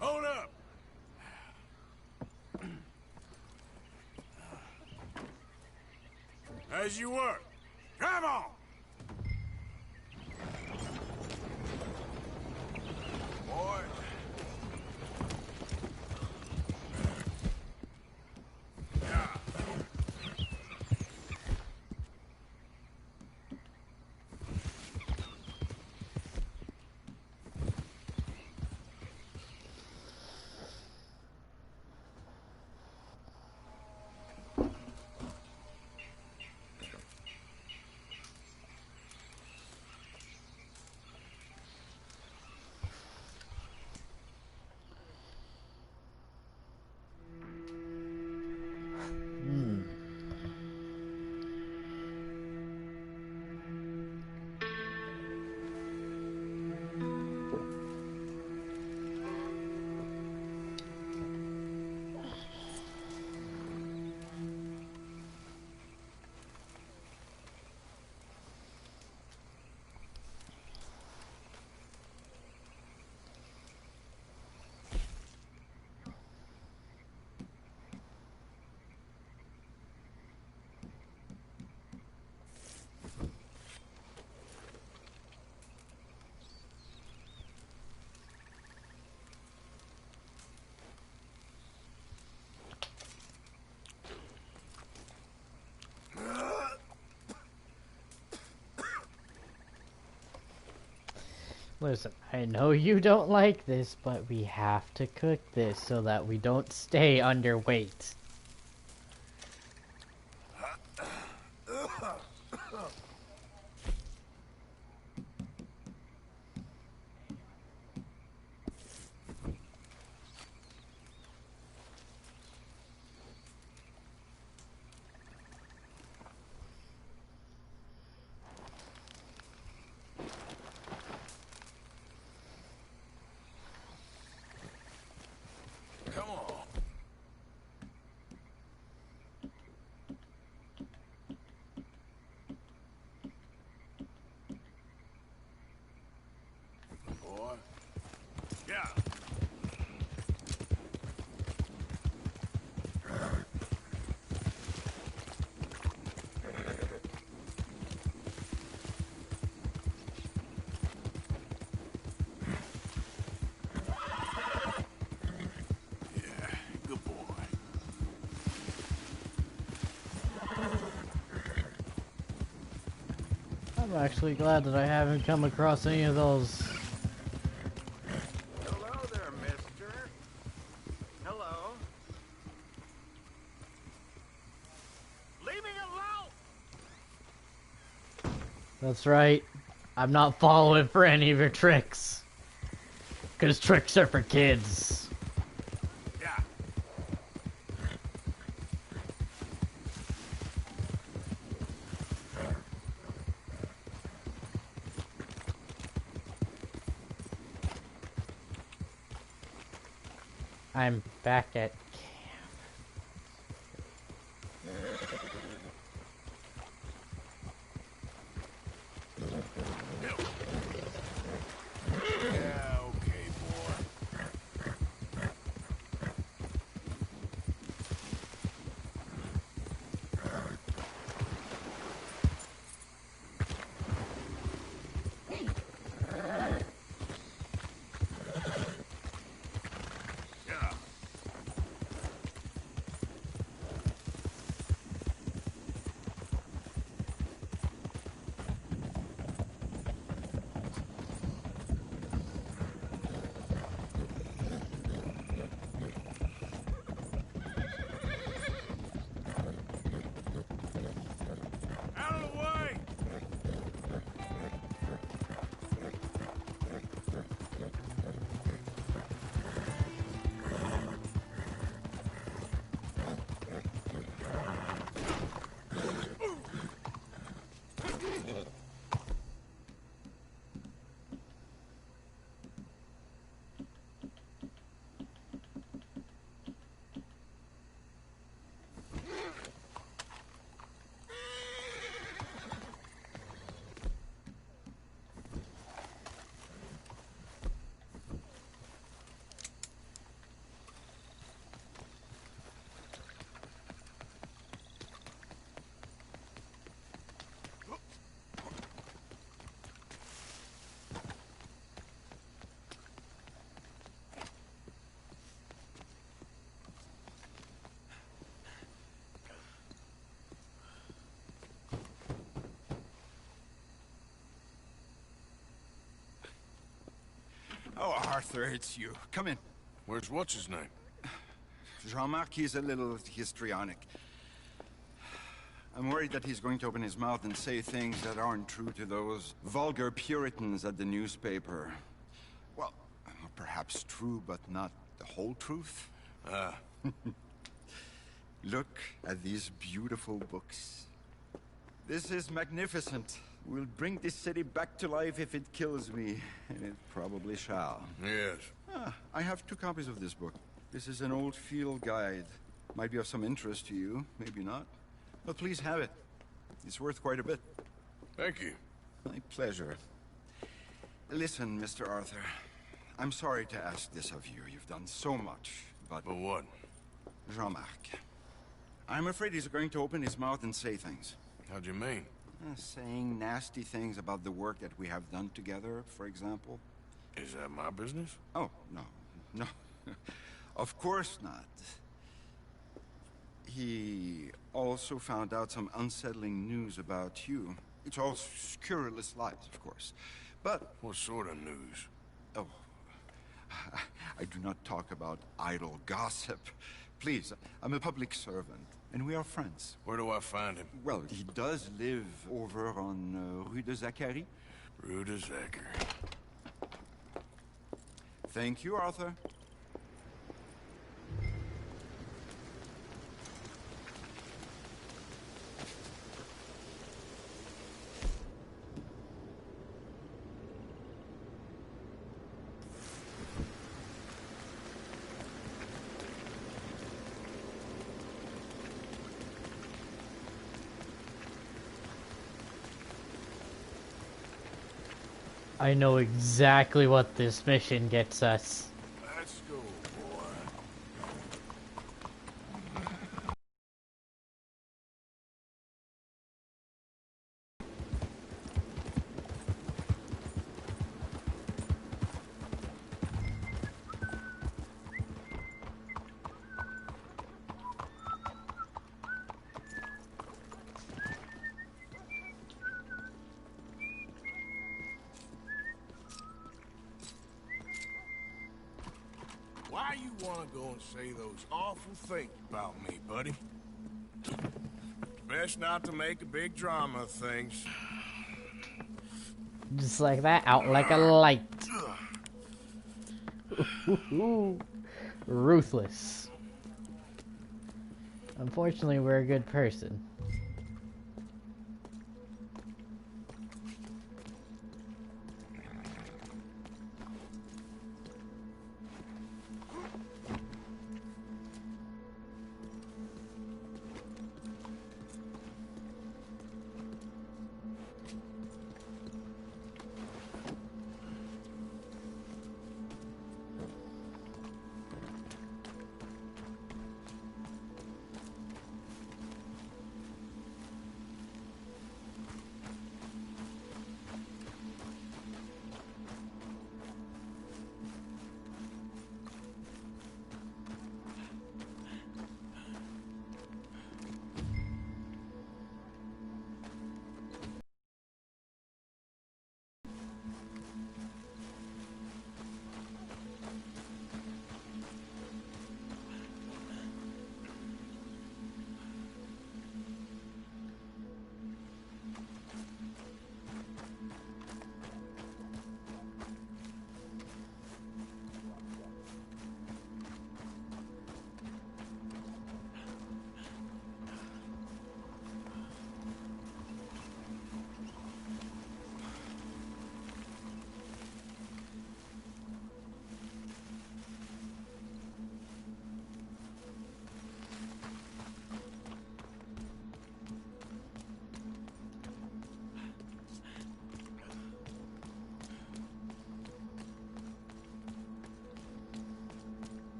hold up. As you were. Drive on! Boy. Listen, I know you don't like this, but we have to cook this so that we don't stay underweight. Come on. Boy. Yeah. Good boy. I'm actually glad that I haven't come across any of those. Hello there, mister. Hello. Leave me alone! That's right. I'm not following for any of your tricks. Because tricks are for kids. I'm back at Yeah, okay, boy. Out of the way! Oh, Arthur, it's you. Come in. Where's what's-his-name? Jean-Marc, he's a little histrionic. I'm worried that he's going to open his mouth and say things that aren't true to those vulgar Puritans at the newspaper. Well, perhaps true, but not the whole truth. Look at these beautiful books. This is magnificent. We'll bring this city back to life if it kills me, and it probably shall. Yes. I have 2 copies of this book. This is an old field guide. Might be of some interest to you, maybe not. But please have it. It's worth quite a bit. Thank you. My pleasure. Listen, Mr. Arthur. I'm sorry to ask this of you. You've done so much, but... But what? Jean-Marc. I'm afraid he's going to open his mouth and say things. How'd you mean? Saying nasty things about the work that we have done together, for example. Is that my business? Oh, no. No. Of course not. He also found out some unsettling news about you. It's all scurrilous lies, of course. But... What sort of news? Oh, I do not talk about idle gossip. Please, I'm a public servant, and we are friends. Where do I find him? Well, he does live over on Rue de Zachary. Rue de Zachary. Thank you, Arthur. I know exactly what this mission gets us. Let's go, boy. Why you want to go and say those awful things about me, buddy? Best not to make a big drama of things. Just like that, out like a light. Ruthless. Unfortunately, we're a good person.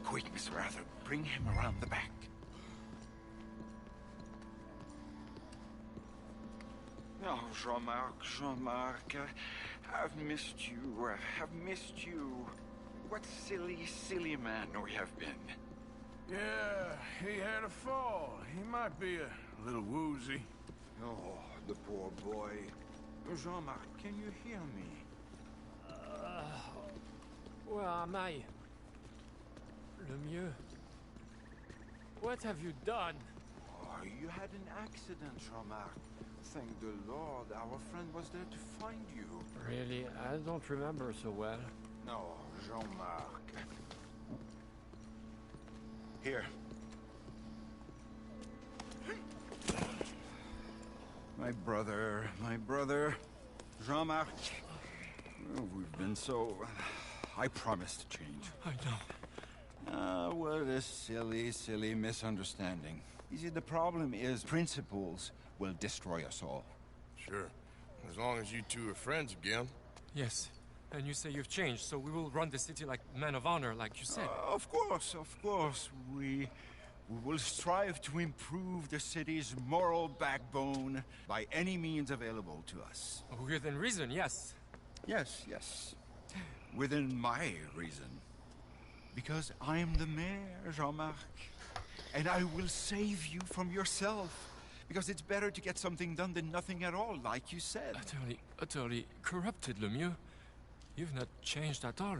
Quick, Miss Rather. Bring him around the back. Oh, Jean-Marc, I've missed you. I've missed you. What silly man we have been. Yeah, he had a fall. He might be a little woozy. Oh, the poor boy. Jean-Marc, can you hear me? Where am I? Lemieux? What have you done? Oh, you had an accident, Jean-Marc. Thank the Lord, our friend was there to find you. Really? I don't remember so well. No, Jean-Marc. Here. My brother, Jean-Marc. Oh, we've been so... I promised to change. I know. What a silly misunderstanding. You see, the problem is principles will destroy us all. Sure. As long as you two are friends again. Yes. And you say you've changed, so we will run the city like men of honor, like you said. Of course. We will strive to improve the city's moral backbone by any means available to us. Within reason, yes. Yes. Within my reason. Because I'm the mayor, Jean-Marc. And I will save you from yourself. Because it's better to get something done than nothing at all, like you said. Utterly corrupted, Lemieux. You've not changed at all.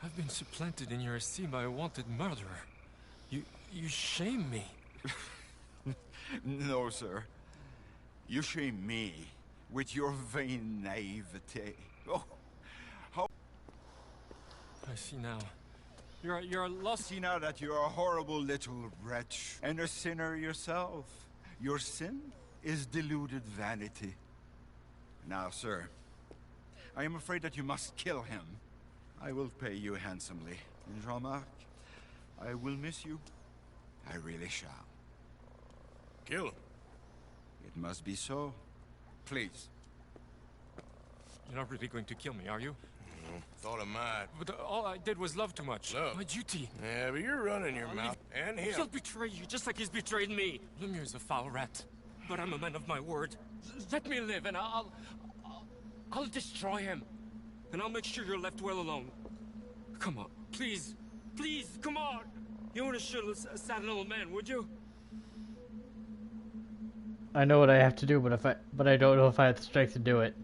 I've been supplanted in your esteem by a wanted murderer. You shame me. No, sir. You shame me with your vain naivete. Oh, how... I see now. You're lost. See now that you're a horrible little wretch and a sinner yourself. Your sin is deluded vanity. Now, sir, I am afraid that you must kill him. I will pay you handsomely. And Jean-Marc, I will miss you. I really shall. Kill him? It must be so. Please. You're not really going to kill me, are you? Thought I might. But all I did was love too much. Love? My duty. Yeah, but you're running your mouth. And him. He'll betray you just like he's betrayed me. Lemire is a foul rat. But I'm a man of my word. Let me live and I'll destroy him. And I'll make sure you're left well alone. Come on, please. Please, come on. You wouldn't shoot a sad old man, would you? I know what I have to do, but I don't know if I have the strength to do it.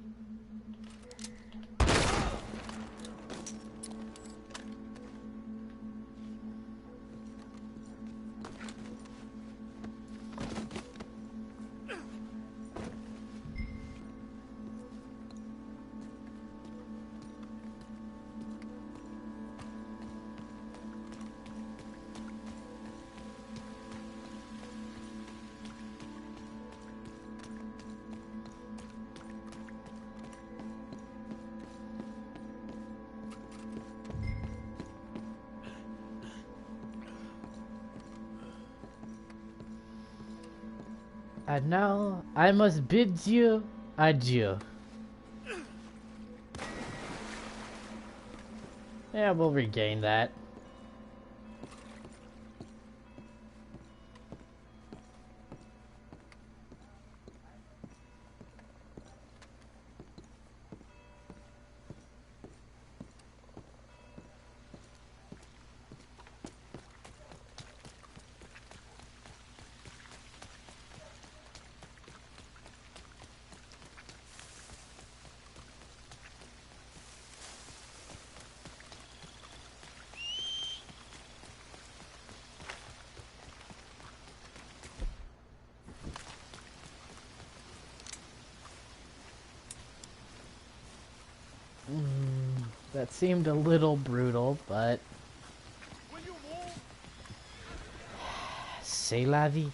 And now, I must bid you adieu. Yeah, we'll regain that. That seemed a little brutal, but... C'est la vie.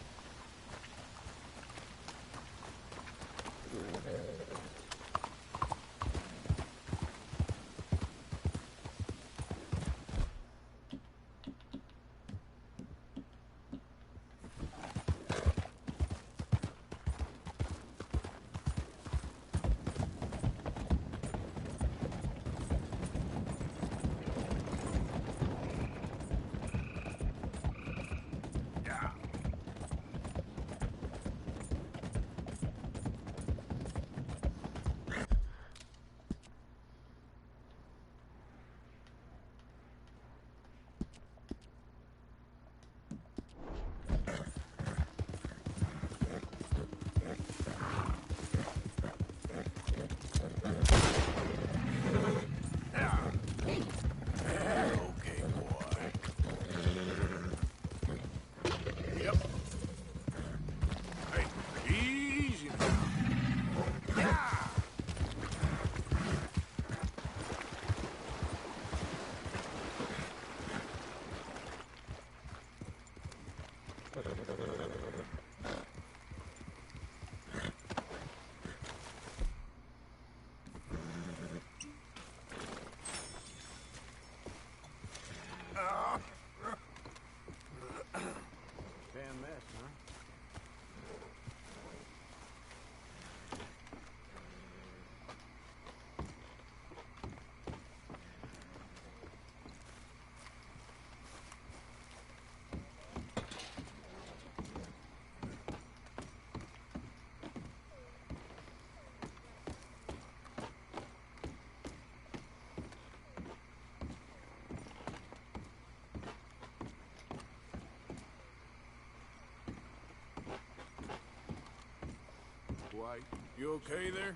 White, you okay there?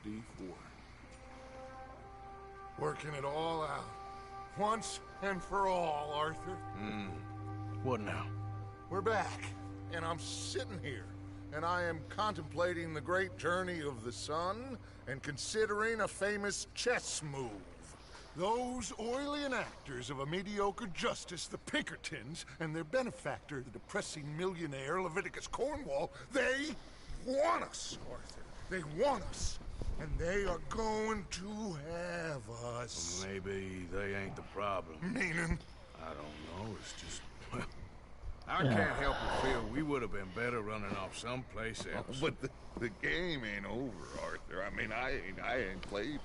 D4. Working it all out. Once and for all, Arthur. What now? We're back, and I'm sitting here, and I am contemplating the great journey of the sun, and considering a famous chess move. Those oily enactors of a mediocre justice, the Pinkertons, and their benefactor, the depressing millionaire Leviticus Cornwall, they want us, Arthur. They want us. And they are going to have us. Well, maybe they ain't the problem. Meaning? I don't know. It's just, well, I can't help but feel we would have been better running off someplace else. But the game ain't over, Arthur. I mean, I ain't played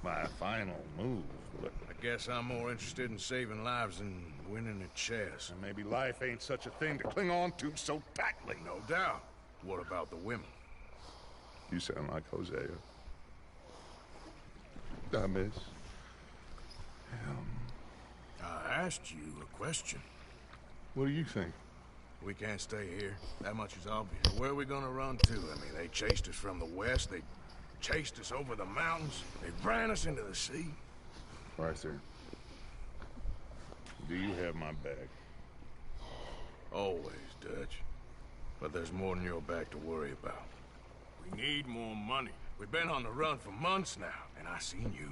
my final move, but I guess I'm more interested in saving lives than winning a chess. and maybe life ain't such a thing to cling on to so tightly. No doubt. What about the women? You sound like Hosea. I miss. I asked you a question. What do you think? We can't stay here. That much is obvious. Where are we gonna run to? I mean, they chased us from the west. They chased us over the mountains. They ran us into the sea. Arthur, do you have my back? Always, Dutch. But there's more than your back to worry about. We need more money. We've been on the run for months now, and I seen you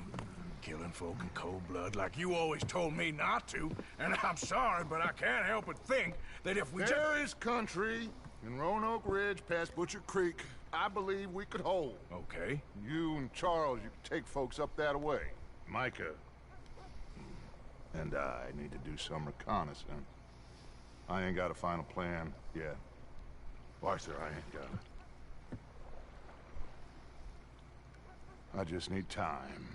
killing folk in cold blood like you always told me not to. And I'm sorry, but I can't help but think that if we There is country in Roanoke Ridge past Butcher Creek I believe we could hold. Okay. You and Charles, you can take folks up that way. Micah and I need to do some reconnaissance. I ain't got a final plan yet. Arthur, I ain't got it. I just need time.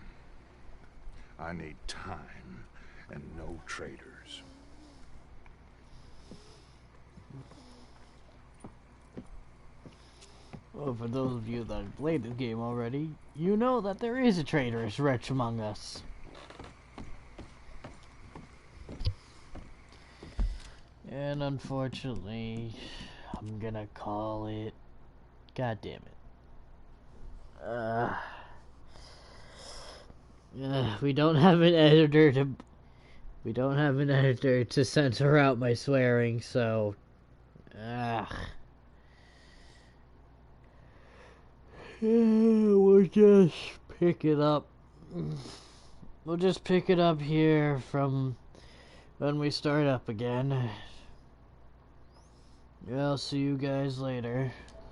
I need time and no traitors. Well, for those of you that have played this game already, you know that there is a traitorous wretch among us. And unfortunately, I'm gonna call it... God damn it. We don't have an editor to... We don't have an editor to censor out my swearing, so... We'll just pick it up. We'll just pick it up here from when we start up again. I'll see you guys later.